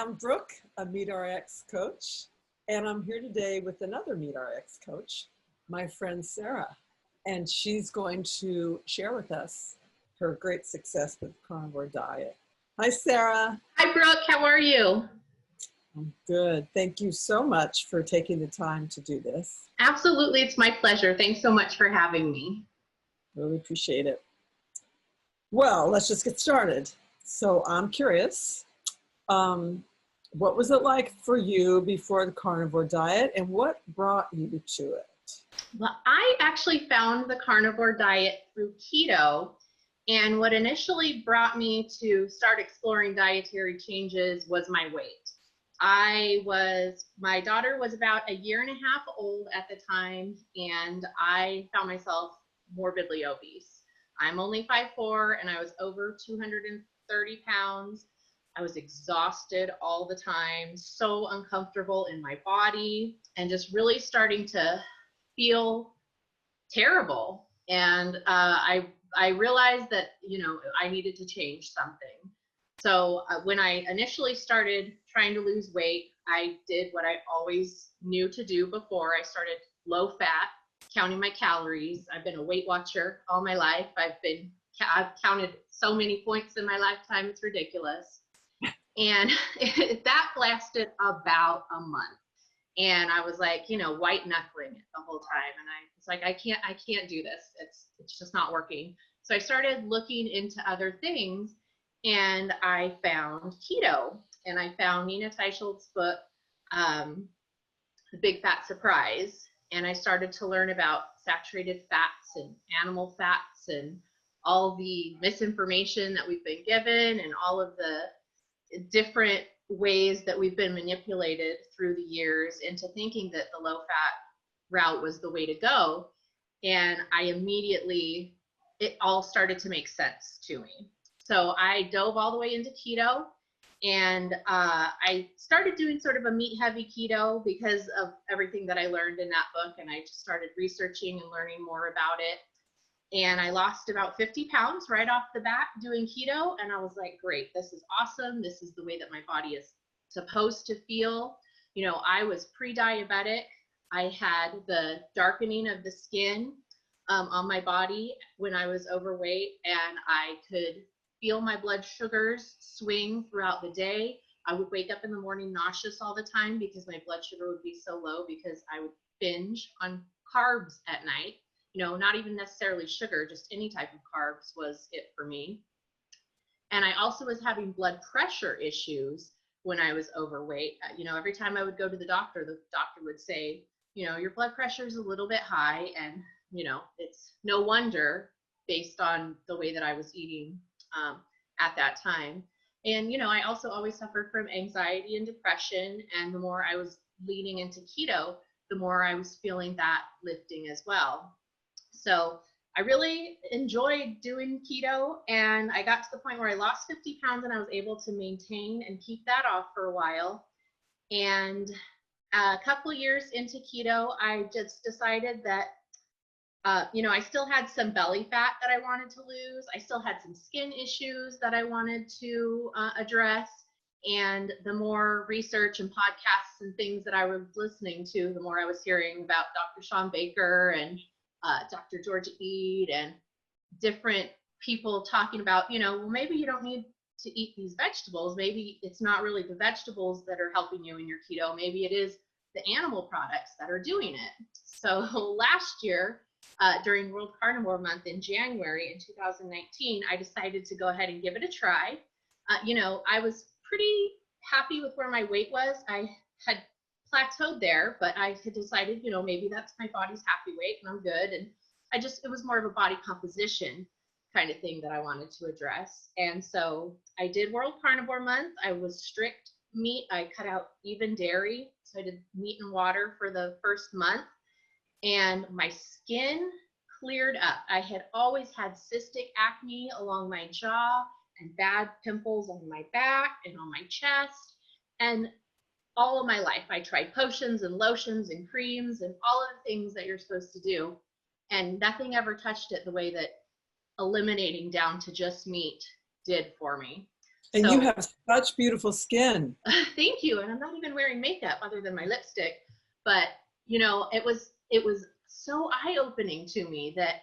I'm Brooke, a MeatRx coach, and I'm here today with another MeatRx coach, my friend Sarah, and she's going to share with us her great success with the carnivore diet. Hi, Sarah. Hi, Brooke. How are you? I'm good. Thank you so much for taking the time to do this. Absolutely. It's my pleasure. Thanks so much for having me. Really appreciate it. Well, let's just get started. So I'm curious, what was it like for you before the carnivore diet, and what brought you to it? Well, I actually found the carnivore diet through keto, and what initially brought me to start exploring dietary changes was my weight. My daughter was about 1.5 years old at the time, and I found myself morbidly obese. I'm only 5'4", and I was over 230 pounds. I was exhausted all the time, so uncomfortable in my body, and just really starting to feel terrible. And I realized that, I needed to change something. So when I initially started trying to lose weight, I did what I always knew to do before. I started low fat, counting my calories. I've been a Weight Watcher all my life. I've counted so many points in my lifetime, it's ridiculous. And that lasted about a month. And I was like, white knuckling it the whole time. And I was like, I can't do this. It's just not working. So I started looking into other things, and I found keto, and I found Nina Teicholz's book, The Big Fat Surprise. And I started to learn about saturated fats and animal fats and all the misinformation that we've been given and all of the different ways that we've been manipulated through the years into thinking that the low fat route was the way to go. And it all started to make sense to me. So I dove all the way into keto, and I started doing sort of a meat heavy keto because of everything that I learned in that book. And I just started researching and learning more about it. And I lost about 50 pounds right off the bat doing keto. And I was like, great, this is awesome. This is the way that my body is supposed to feel. I was pre-diabetic. I had the darkening of the skin on my body when I was overweight, and I could feel my blood sugars swing throughout the day. I would wake up in the morning nauseous all the time because my blood sugar would be so low because I would binge on carbs at night. Not even necessarily sugar, just any type of carbs was it for me. And I also was having blood pressure issues when I was overweight. Every time I would go to the doctor would say, your blood pressure is a little bit high, and, it's no wonder based on the way that I was eating at that time. And, I also always suffered from anxiety and depression. And the more I was leaning into keto, the more I was feeling that lifting as well. So I really enjoyed doing keto, and I got to the point where I lost 50 pounds, and I was able to maintain and keep that off for a while. And a couple years into keto, I just decided that, I still had some belly fat that I wanted to lose. I still had some skin issues that I wanted to address. And the more research and podcasts and things that I was listening to, the more I was hearing about Dr. Sean Baker and Dr. Georgia Ede and different people talking about, well, maybe you don't need to eat these vegetables. Maybe it's not really the vegetables that are helping you in your keto. Maybe it is the animal products that are doing it. So last year, during World Carnivore Month in January in 2019, I decided to go ahead and give it a try. I was pretty happy with where my weight was. I had plateaued there, but I had decided, maybe that's my body's happy weight and I'm good. And it was more of a body composition kind of thing that I wanted to address. And so I did World Carnivore Month. I was strict meat. I cut out even dairy. So I did meat and water for the first month, and my skin cleared up. I had always had cystic acne along my jaw and bad pimples on my back and on my chest. And all of my life, I tried potions and lotions and creams and all of the things that you're supposed to do, and nothing ever touched it the way that eliminating down to just meat did for me. And you So have such beautiful skin. thank you. And I'm not even wearing makeup other than my lipstick. But, you know, it was so eye-opening to me that,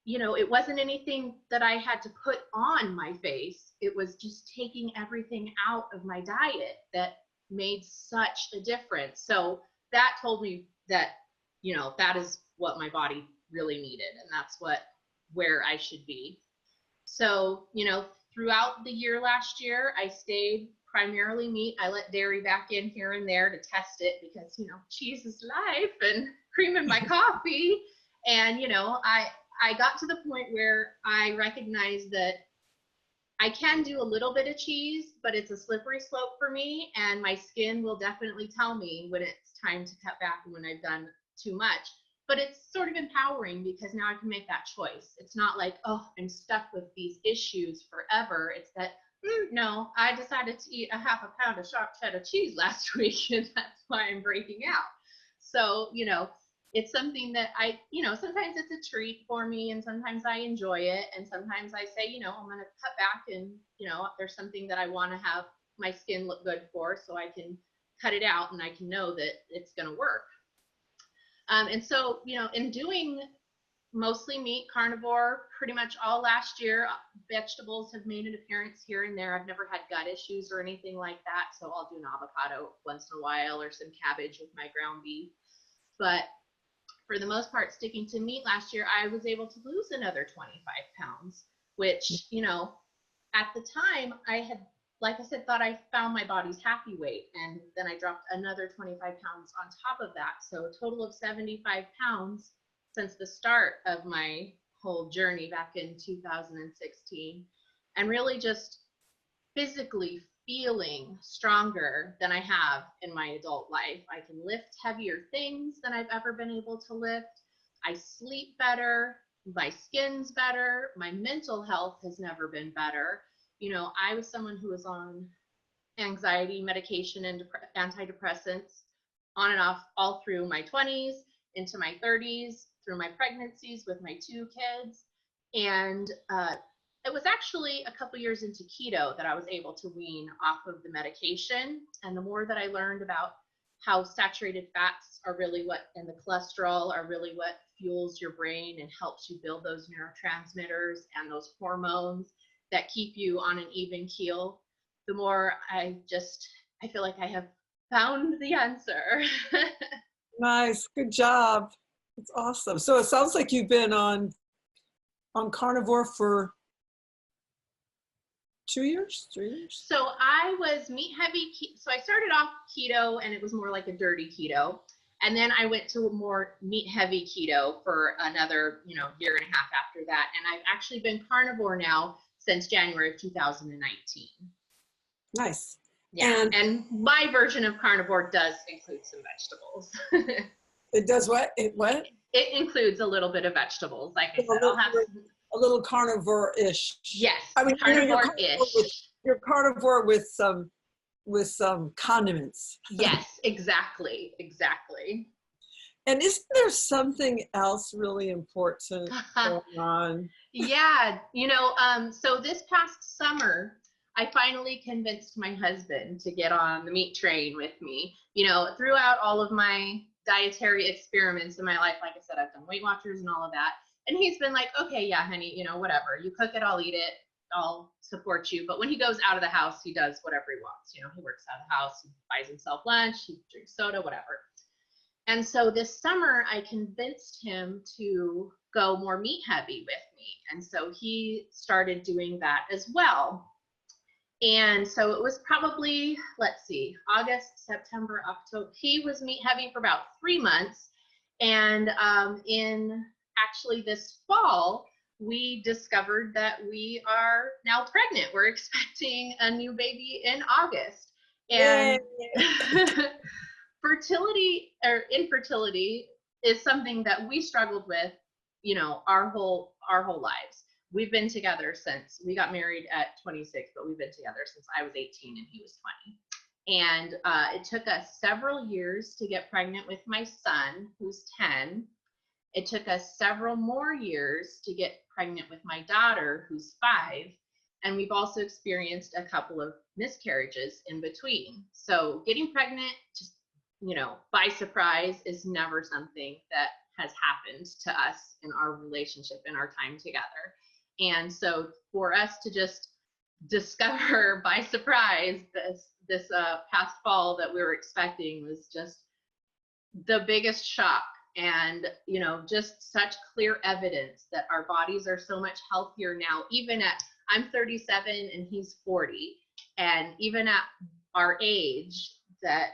you know, it wasn't anything that I had to put on my face. It was just taking everything out of my diet that made such a difference. So that told me that, you know, that is what my body really needed. And that's where I should be. So, you know, throughout the year last year, I stayed primarily meat. I let dairy back in here and there to test it because, you know, cheese is life and cream in my coffee. And, you know, I got to the point where I recognized that I can do a little bit of cheese, but it's a slippery slope for me. And my skin will definitely tell me when it's time to cut back and when I've done too much. But it's sort of empowering because now I can make that choice. It's not like, oh, I'm stuck with these issues forever. It's that, no, I decided to eat a half a pound of sharp cheddar cheese last week, and that's why I'm breaking out. So, you know, it's something that I, you know, sometimes it's a treat for me and sometimes I enjoy it. And sometimes I say, you know, I'm going to cut back and, you know, there's something that I want to have my skin look good for, so I can cut it out and I can know that it's going to work. And so, you know, in doing mostly meat, carnivore, pretty much all last year, vegetables have made an appearance here and there. I've never had gut issues or anything like that. So I'll do an avocado once in a while or some cabbage with my ground beef. But for the most part, sticking to meat last year, I was able to lose another 25 pounds, which, you know, at the time I had, like I said, thought I found my body's happy weight. And then I dropped another 25 pounds on top of that. So a total of 75 pounds since the start of my whole journey back in 2016. And really just physically feeling stronger than I have in my adult life. I can lift heavier things than I've ever been able to lift. I sleep better. My skin's better. My mental health has never been better. You know, I was someone who was on anxiety medication and antidepressants on and off all through my 20s, into my 30s, through my pregnancies with my 2 kids. And it was actually a couple years into keto that I was able to wean off of the medication. And the more that I learned about how saturated fats are really what, and the cholesterol are really what fuels your brain and helps you build those neurotransmitters and those hormones that keep you on an even keel, the more I feel like I have found the answer. Nice, good job. It's awesome. So it sounds like you've been on carnivore for 2 years, 3 years? So I was meat heavy. So I started off keto and it was more like a dirty keto. And then I went to a more meat heavy keto for another, you know, year and a half after that. And I've actually been carnivore now since January of 2019. Nice. Yeah, and my version of carnivore does include some vegetables. It does what? What? It includes a little bit of vegetables. Like I said, I'll have a little carnivore-ish. Yes, I mean, carnivore-ish. You're carnivore with some condiments. Yes, exactly. And isn't there something else really important going on? Yeah, you know, so this past summer, I finally convinced my husband to get on the meat train with me. You know, throughout all of my dietary experiments in my life, like I said, I've done Weight Watchers and all of that. And he's been like, okay, yeah, honey, you know, whatever. You cook it, I'll eat it. I'll support you. But when he goes out of the house, he does whatever he wants. You know, he works out of the house, he buys himself lunch, he drinks soda, whatever. And so this summer, I convinced him to go more meat heavy with me. And so he started doing that as well. And so it was probably, let's see, August, September, October. He was meat heavy for about 3 months. And in actually this fall, we discovered that we are now pregnant. We're expecting a new baby in August. And fertility or infertility is something that we struggled with, you know, our whole lives. We've been together since we got married at 26, but we've been together since I was 18 and he was 20. And it took us several years to get pregnant with my son, who's 10. It took us several more years to get pregnant with my daughter, who's 5. And we've also experienced a couple of miscarriages in between. So getting pregnant, just, by surprise is never something that has happened to us in our relationship, in our time together. And so for us to just discover by surprise this past fall that we were expecting was just the biggest shock. And just such clear evidence that our bodies are so much healthier now, even at, I'm 37 and he's 40, and even at our age, that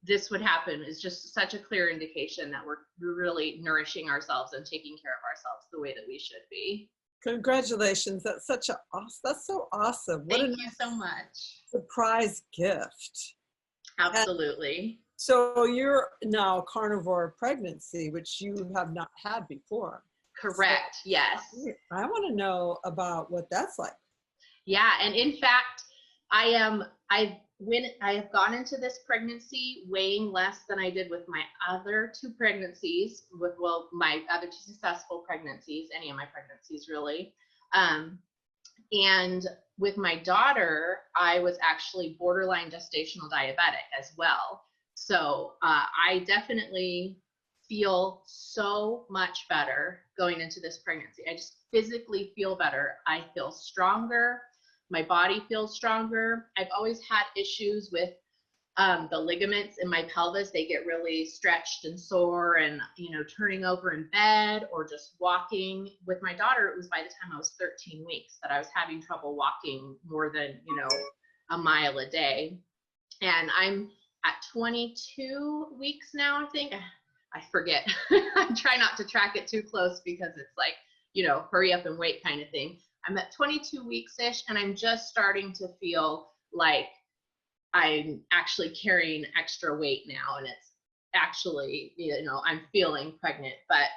this would happen is just such a clear indication that we're really nourishing ourselves and taking care of ourselves the way that we should be. Congratulations. That's that's so awesome. Thank you so much. Surprise gift. Absolutely. And so you're now carnivore pregnancy, which you have not had before. Correct. So yes. I want to know about what that's like. Yeah. And in fact, I have gone into this pregnancy weighing less than I did with my other two pregnancies, my other two successful pregnancies, any of my pregnancies really. And with my daughter, I was actually borderline gestational diabetic as well. So I definitely feel so much better going into this pregnancy. I just physically feel better. I feel stronger. My body feels stronger. I've always had issues with the ligaments in my pelvis. They get really stretched and sore, and turning over in bed or just walking. With my daughter, it was by the time I was 13 weeks that I was having trouble walking more than a mile a day. And I'm at 22 weeks now, I think. I forget. I try not to track it too close because it's like, hurry up and wait kind of thing. I'm at 22 weeks-ish, and I'm just starting to feel like I'm actually carrying extra weight now, and it's actually, I'm feeling pregnant. But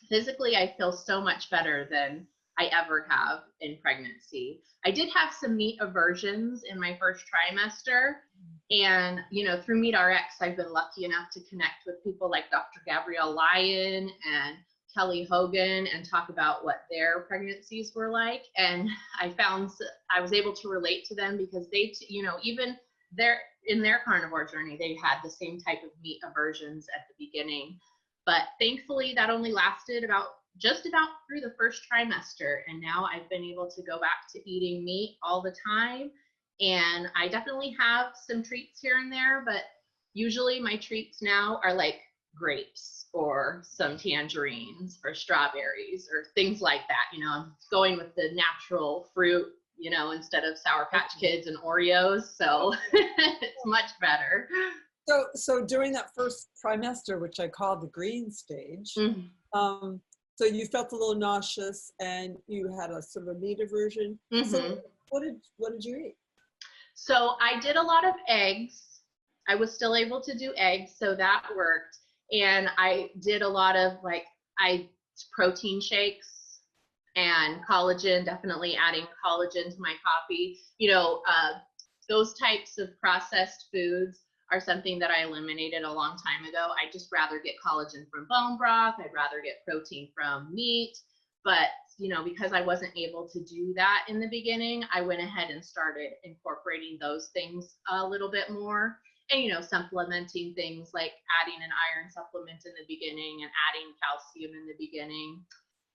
physically, I feel so much better than I ever have in pregnancy. I did have some meat aversions in my first trimester, and through MeatRx, I've been lucky enough to connect with people like Dr. Gabrielle Lyon and Kelly Hogan and talk about what their pregnancies were like. And I found I was able to relate to them because they, even in their carnivore journey, they had the same type of meat aversions at the beginning. But thankfully, that only lasted just about through the first trimester. And now I've been able to go back to eating meat all the time. And I definitely have some treats here and there, but usually my treats now are like grapes or some tangerines or strawberries or things like that. I'm going with the natural fruit, instead of Sour Patch Kids and Oreos. So it's much better. So during that first trimester, which I call the green stage, so you felt a little nauseous and you had a sort of a meat aversion. So what did you eat? So I did a lot of eggs. I was still able to do eggs, so that worked. And I did a lot of protein shakes and collagen, definitely adding collagen to my coffee. Those types of processed foods are something that I eliminated a long time ago. I'd just rather get collagen from bone broth. I'd rather get protein from meat. But, because I wasn't able to do that in the beginning, I went ahead and started incorporating those things a little bit more. And, supplementing things like adding an iron supplement in the beginning and adding calcium in the beginning,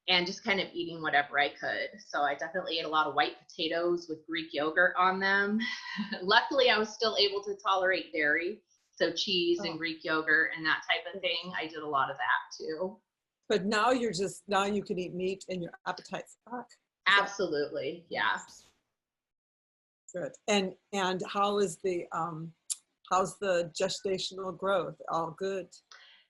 and just kind of eating whatever I could. So I definitely ate a lot of white potatoes with Greek yogurt on them. Luckily, I was still able to tolerate dairy. So cheese and Greek yogurt and that type of thing. I did a lot of that too. But now you can eat meat and your appetite's back. Absolutely. Yeah. Good. And how is how's the gestational growth? All good?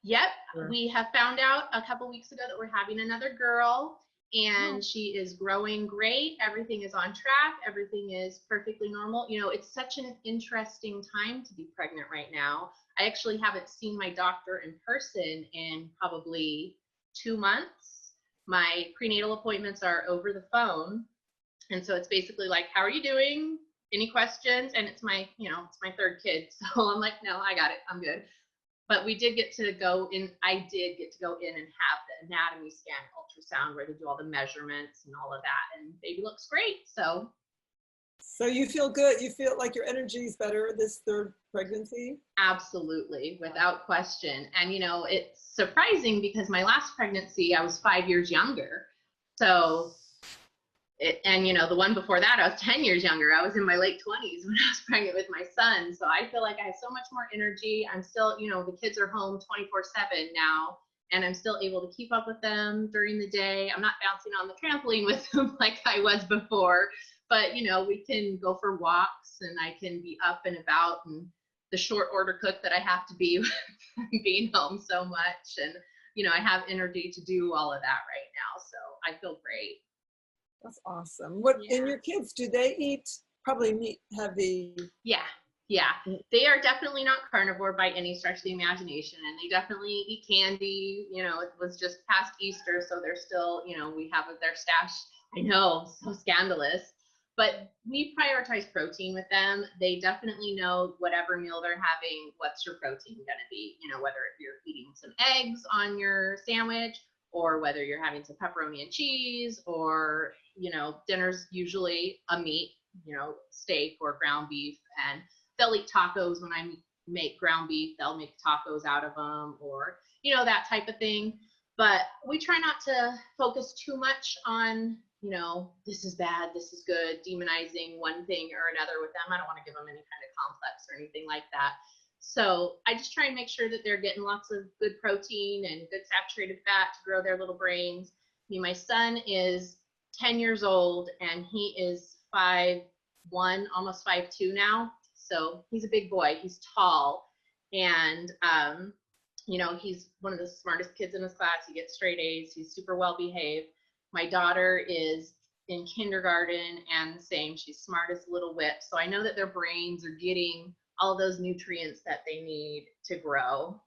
Yep. We have found out a couple weeks ago that we're having another girl, and she is growing great. Everything is on track. Everything is perfectly normal. It's such an interesting time to be pregnant right now. I actually haven't seen my doctor in person in probably 2 months. My prenatal appointments are over the phone. And so it's basically like, how are you doing? Any questions? And it's my third kid. So I'm like, no, I got it. I'm good. But we did get to go in. I did get to go in and have the anatomy scan, ultrasound, where they do all the measurements and all of that. And baby looks great. So So you feel good? You feel like your energy is better this third pregnancy? Absolutely, without question. And it's surprising because my last pregnancy, I was 5 years younger. So and the one before that, I was 10 years younger. I was in my late 20s when I was pregnant with my son. So I feel like I have so much more energy. I'm still, the kids are home 24/7 now, and I'm still able to keep up with them during the day. I'm not bouncing on the trampoline with them like I was before, but we can go for walks, and I can be up and about, and the short order cook that I have to be being home so much. And I have energy to do all of that right now. So I feel great. That's awesome. What Yeah. and your kids, do they eat probably meat heavy? Yeah. They are definitely not carnivore by any stretch of the imagination, and they definitely eat candy. It was just past Easter, so they're still, we have their stash. I know, so scandalous. But we prioritize protein with them. They definitely know whatever meal they're having, what's your protein going to be, whether you're eating some eggs on your sandwich, or whether you're having some pepperoni and cheese, or dinner's usually a meat, steak or ground beef. And they'll eat tacos. When I make ground beef, they'll make tacos out of them, or that type of thing. But we try not to focus too much on this is bad, this is good, demonizing one thing or another with them. I don't want to give them any kind of complex or anything like that. So I just try and make sure that they're getting lots of good protein and good saturated fat to grow their little brains. My son is 10 years old, and he is 5'1", almost 5'2" now. So he's a big boy. He's tall, and he's one of the smartest kids in his class. He gets straight A's. He's super well behaved. My daughter is in kindergarten, and same. She's smart as a little whip. So I know that their brains are getting all those nutrients that they need to grow.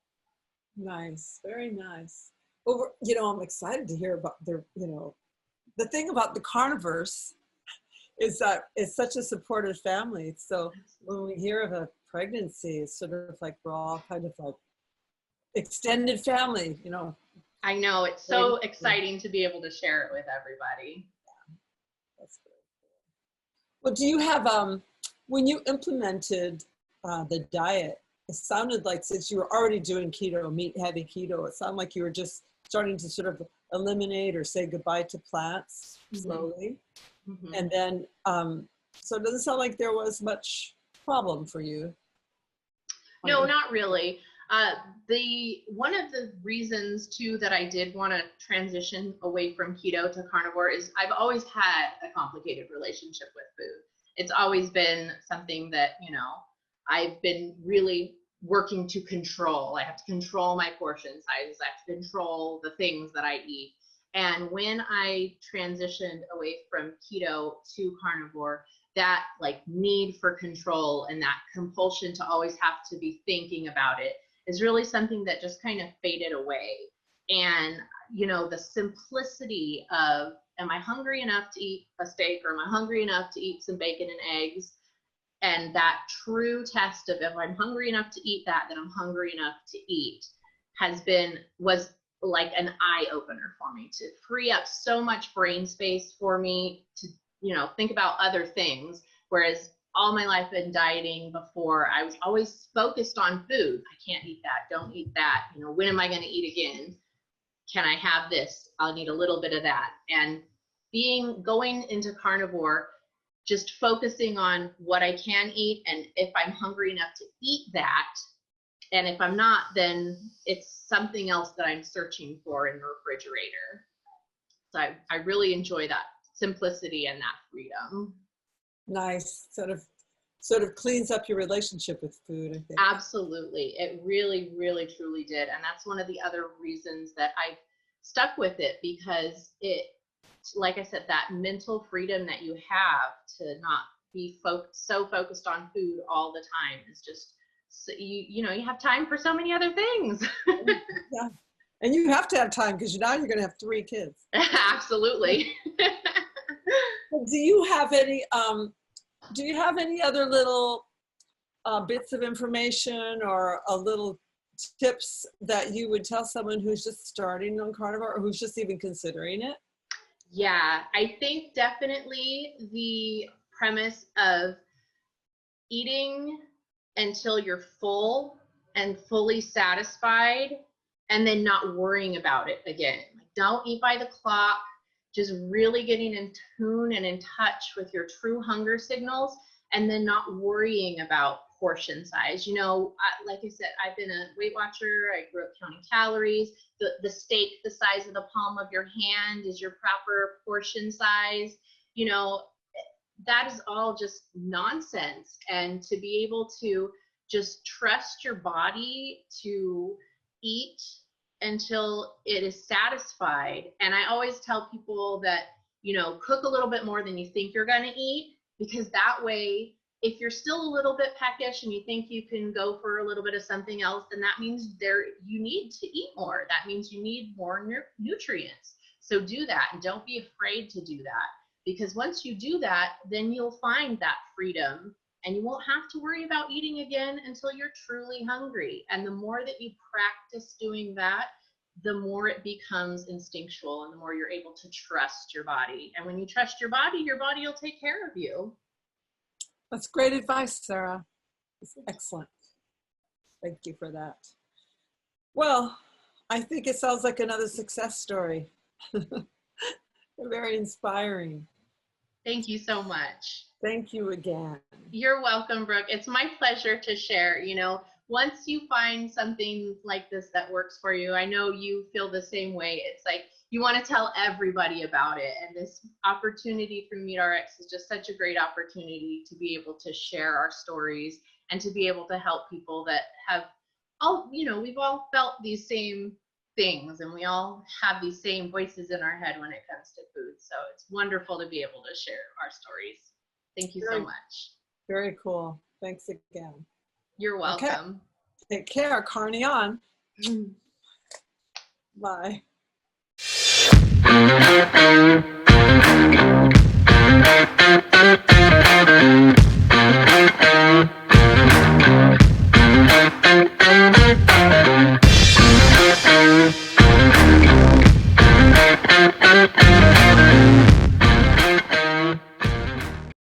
Nice, very nice. Well, I'm excited to hear about their, the thing about the carnivores is that it's such a supportive family. So when we hear of a pregnancy, it's sort of like we're all kind of like extended family, I know, it's so exciting to be able to share it with everybody. Yeah, that's very cool. Well, do you have, when you implemented the diet, it sounded like, since you were already doing keto, meat heavy keto, it sounded like you were just starting to sort of eliminate or say goodbye to plants slowly. Mm-hmm. And then, so it doesn't sound like there was much problem for you. No, not really. One of the reasons too that I did want to transition away from keto to carnivore is I've always had a complicated relationship with food. It's always been something that, I've been really working to control. I have to control my portion sizes. I have to control the things that I eat. And when I transitioned away from keto to carnivore, that need for control and that compulsion to always have to be thinking about it is really something that just kind of faded away. And, the simplicity of, am I hungry enough to eat a steak, or am I hungry enough to eat some bacon and eggs? And that true test of, if I'm hungry enough to eat that, then I'm hungry enough to eat, was like an eye opener for me, to free up so much brain space for me to, think about other things. Whereas all my life in dieting before, I was always focused on food. I can't eat that. Don't eat that. When am I going to eat again? Can I have this? I'll need a little bit of that. And going into carnivore, just focusing on what I can eat, and if I'm hungry enough to eat that, and if I'm not, then it's something else that I'm searching for in the refrigerator. So I really enjoy that simplicity and that freedom. Nice. Sort of cleans up your relationship with food, I think. Absolutely. It really, really, truly did. And that's one of the other reasons that I stuck with it, because it, like I said, that mental freedom that you have to not be so focused on food all the time is just, so you have time for so many other things. Yeah. And you have to have time, because now you're going to have 3 kids. Absolutely. Do you have any other little bits of information or a little tips that you would tell someone who's just starting on carnivore, or who's just even considering it? Yeah, I think definitely the premise of eating until you're full and fully satisfied, and then not worrying about it again. Don't eat by the clock, just really getting in tune and in touch with your true hunger signals, and then not worrying about portion size. You know, like I said, I've been a Weight Watcher. I grew up counting calories. The steak the size of the palm of your hand is your proper portion size. You know, that is all just nonsense. And to be able to just trust your body to eat until it is satisfied. And I always tell people that, you know, cook a little bit more than you think you're going to eat, because that way, if you're still a little bit peckish and you think you can go for a little bit of something else, then that means you need to eat more. That means you need more nutrients. So do that, and don't be afraid to do that, because once you do that, then you'll find that freedom, and you won't have to worry about eating again until you're truly hungry. And the more that you practice doing that, the more it becomes instinctual, and the more you're able to trust your body. And when you trust your body will take care of you. That's great advice, Sarah. It's excellent. Thank you for that. Well, I think it sounds like another success story. Very inspiring. Thank you so much. Thank you again. You're welcome, Brooke. It's my pleasure to share. You know, once you find something like this that works for you, I know you feel the same way. It's like you want to tell everybody about it. And this opportunity through MeatRx is just such a great opportunity to be able to share our stories and to be able to help people that have all, you know, we've all felt these same things, and we all have these same voices in our head when it comes to food. So it's wonderful to be able to share our stories. Thank you so much. Very cool. Thanks again. You're welcome. Okay. Take care. Carny on. Bye.